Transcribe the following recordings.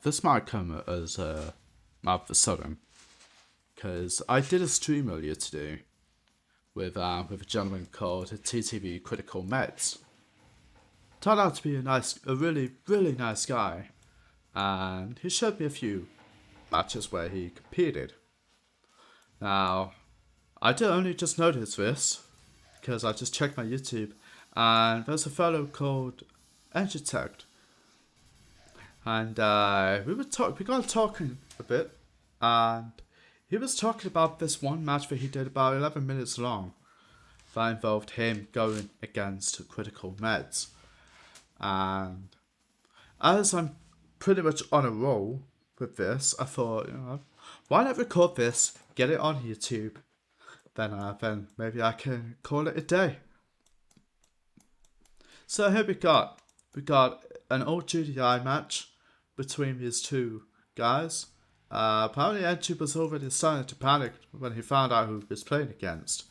This might come as out of the sudden, because I did a stream earlier today with a gentleman called TTV CriticalMeds. Turned out to be a really nice guy, and he showed me a few matches where he competed. Now, I did only just notice this because I just checked my YouTube, and there's a fellow called engitect. And we got talking a bit, and he was talking about this one match that he did about 11 minutes long that involved him going against CriticalMeds. And as I'm pretty much on a roll with this, I thought, why not record this, get it on YouTube, then maybe I can call it a day. So here we got an old GDI match between these two guys. Apparently YouTube was already starting to panic when he found out who he was playing against.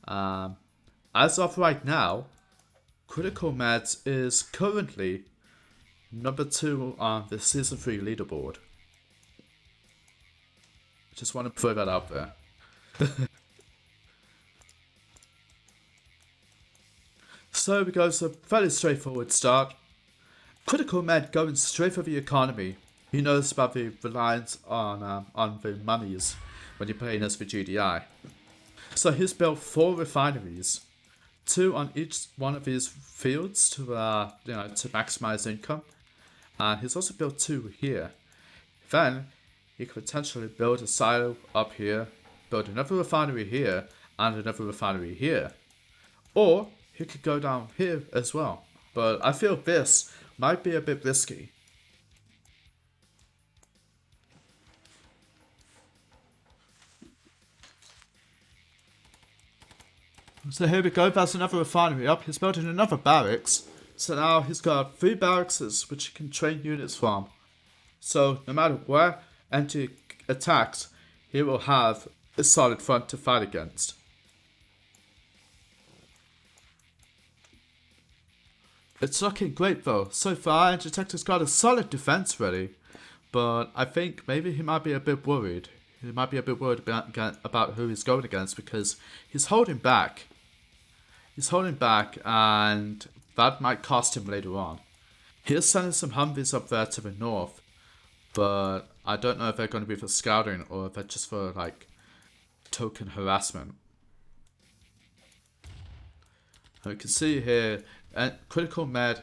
As of right now, CriticalMeds is currently number 2 on the Season 3 leaderboard. Just want to throw that out there. So we go to a fairly straightforward start. CriticalMed going straight for the economy. He knows about the reliance on the monies when you're playing as the GDI. So he's built 4 refineries, 2 on each one of these fields to maximize income, and he's also built 2 here. Then he could potentially build a silo up here, build another refinery here, and another refinery here, or he could go down here as well. But I feel this might be a bit risky. So here we go, there's another refinery up. He's building another barracks. So now he's got 3 barracks which he can train units from. So no matter where enemy attacks, he will have a solid front to fight against. It's looking great though. So far, engitect's got a solid defense ready, but I think maybe he might be a bit worried. He might be a bit worried about who he's going against, because he's holding back. He's holding back, and that might cost him later on. He is sending some Humvees up there to the north, but I don't know if they're going to be for scouting or if they're just for token harassment. And we can see here, CriticalMed,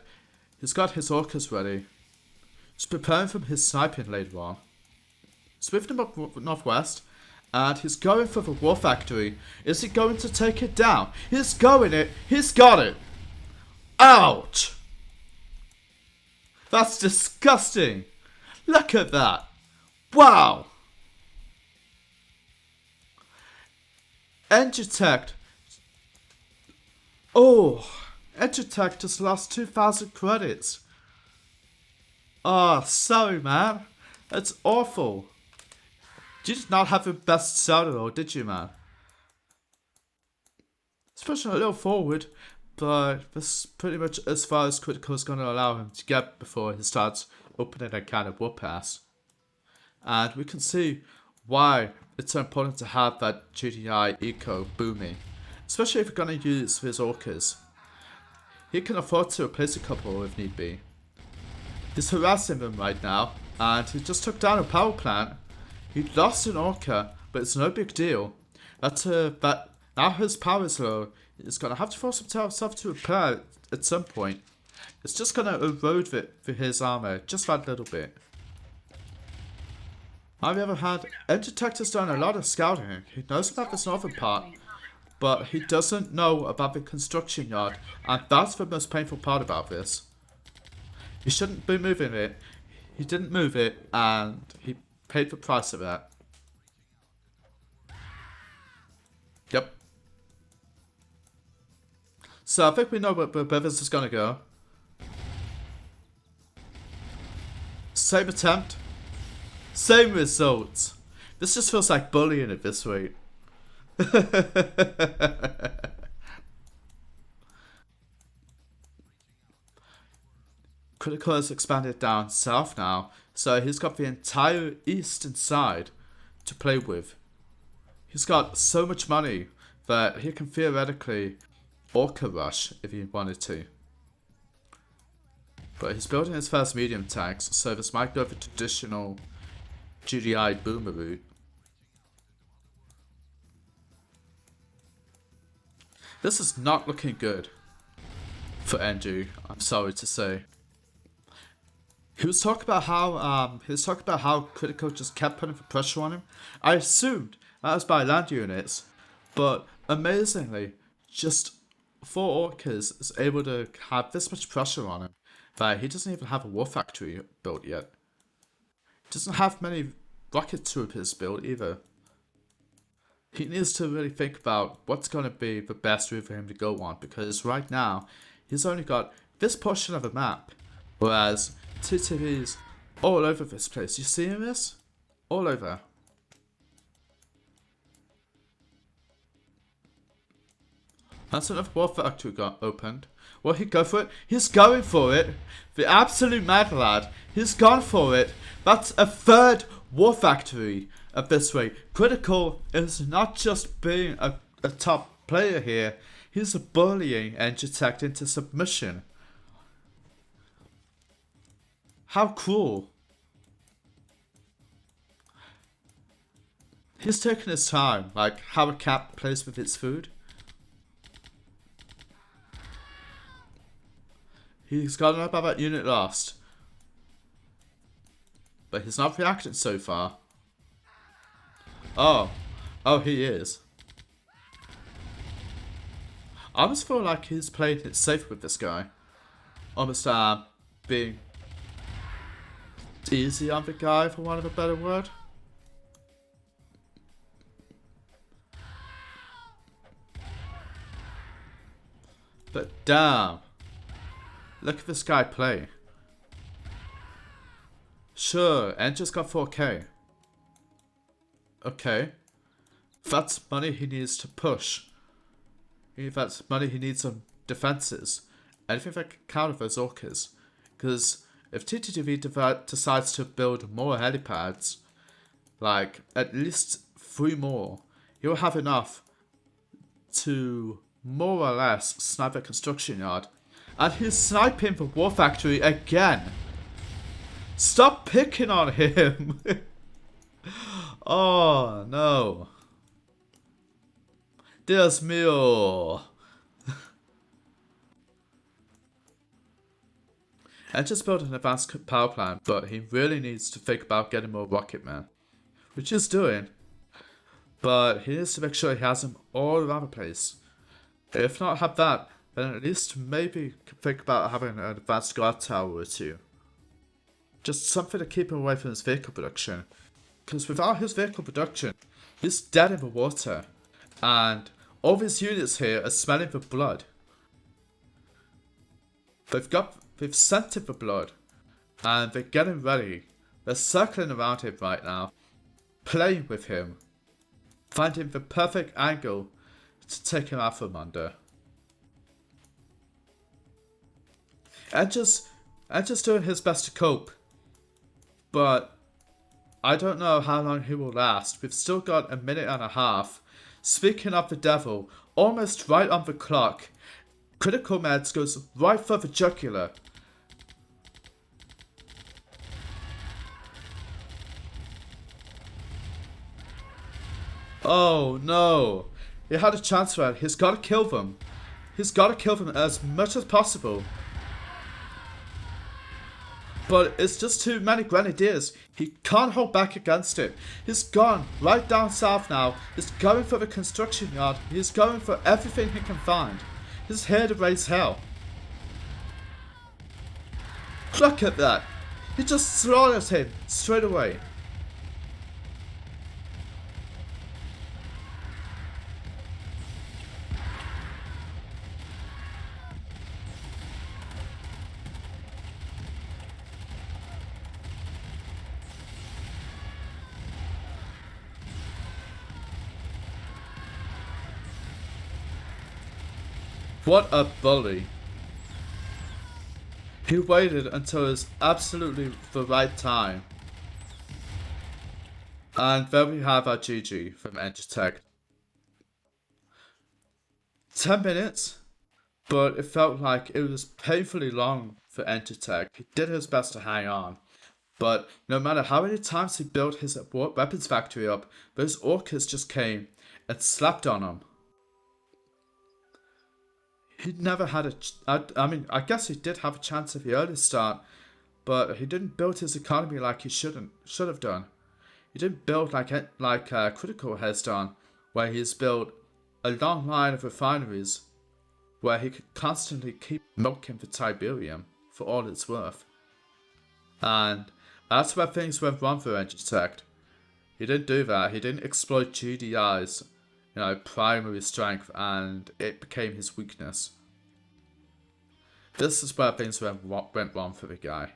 he's got his Orcas ready. He's preparing for his sniping later on. He's moving up northwest, and he's going for the war factory. Is he going to take it down? He's going it. He's got it. Ouch! That's disgusting. Look at that. Wow. Engitect. Oh, engitect just lost 2,000 credits. Oh, sorry, man. That's awful. You did not have the best start at all, did you, man? It's pushing a little forward, but that's pretty much as far as Critical is going to allow him to get before he starts opening a kind of warpass. And we can see why it's so important to have that GDI eco booming, especially if you're going to use his Orcas. He can afford to replace a couple if need be. He's harassing them right now, and he just took down a power plant. He lost an Orca, but it's no big deal. That now his power is low. He's gonna have to force himself to repair at some point. It's just gonna erode for his armor just that little bit. On the other hand, engitect has done a lot of scouting. He knows about this northern part, but he doesn't know about the construction yard, and that's the most painful part about this. He shouldn't be moving it. He didn't move it, and he paid the price of that. Yep. So I think we know where this is gonna go. Same attempt, same results. This just feels like bullying at this rate. Critical has expanded down south now, so he's got the entire eastern side to play with. He's got so much money that he can theoretically Orca rush if he wanted to. But he's building his first medium tanks, so this might go the traditional GDI boomer route. This is not looking good for NG, I'm sorry to say. He was talking about how Critical just kept putting the pressure on him. I assumed that was by land units, but amazingly, just 4 Orcas is able to have this much pressure on him that he doesn't even have a war factory built yet. He doesn't have many rocket troopers built either. He needs to really think about what's going to be the best route for him to go on, because right now he's only got this portion of the map, whereas TTV's all over this place. You seeing this? All over. That's another war factory got opened. Will he go for it? He's going for it. The absolute mad lad. He's gone for it. That's a 3rd war factory at this rate. Critical is not just being a top player here. He's bullying engitect into submission. How cruel. He's taking his time, like how a cat plays with its food. He's got to know about that unit lost. But he's not reacting so far. Oh, he is. I almost feel like he's playing it safe with this guy. Almost being easy on the guy, for want of a better word. But damn, look at this guy play. Sure, and just got 4k. Okay, that's money he needs to push. That's money he needs on defenses. Anything that can counter those Orcas. Because if TTV decides to build more helipads, like at least 3 more, he'll have enough to more or less snipe a construction yard. And he's sniping the war factory again. Stop picking on him. Oh no. Dios mío. And just built an advanced power plant, but he really needs to think about getting more rocket men, which he's doing. But he needs to make sure he has them all around the place. If not have that, then at least maybe think about having an advanced guard tower or 2. Just something to keep him away from his vehicle production. Because without his vehicle production, he's dead in the water. And all of his units here are smelling the blood. They've scented the blood. And they're getting ready. They're circling around him right now. Playing with him. Finding the perfect angle to take him out from under. And just doing his best to cope. But I don't know how long he will last. We've still got 1.5 minutes. Speaking of the devil, almost right on the clock, CriticalMeds goes right for the jugular. Oh no. He had a chance for it. He's got to kill them. He's got to kill them as much as possible. But it's just too many grenadiers. He can't hold back against it. He's gone right down south now. He's going for the construction yard. He's going for everything he can find. He's here to raise hell. Look at that. He just slaughters him straight away. What a bully. He waited until it was absolutely the right time. And there we have our GG from engitect. 10 minutes, but it felt like it was painfully long for engitect. He did his best to hang on. But no matter how many times he built his weapons factory up, those orcas just came and slapped on him. He never had I mean, I guess he did have a chance at the early start, but he didn't build his economy like he should have done. He didn't build like Critical has done, where he's built a long line of refineries where he could constantly keep milking the Tiberium for all it's worth. And that's where things went wrong for engitect. He didn't do that. He didn't exploit GDI's, primary strength, and it became his weakness. This is where things went wrong for the guy.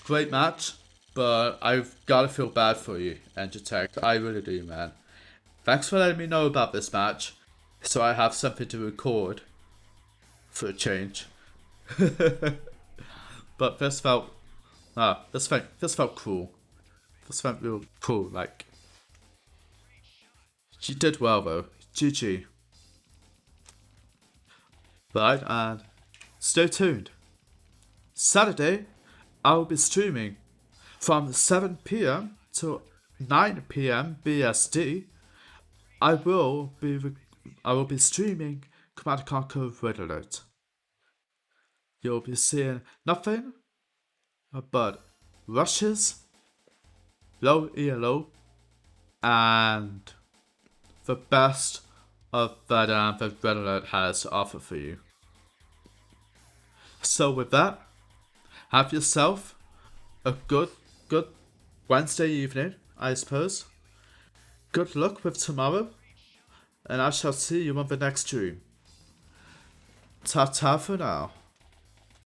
Great match, but I've gotta feel bad for you, engitect. I really do, man. Thanks for letting me know about this match, so I have something to record for a change. But this felt cool. This felt real cool. Like, you did well though. GG. Right, and stay tuned. Saturday, I will be streaming from 7 p.m. to 9 p.m. BST. I will be streaming Command & Conquer Red Alert. You'll be seeing nothing but rushes, low ELO, and the best of that Red Alert has to offer for you. So with that, have yourself a good Wednesday evening, I suppose. Good luck with tomorrow, and I shall see you on the next stream. Ta-ta for now.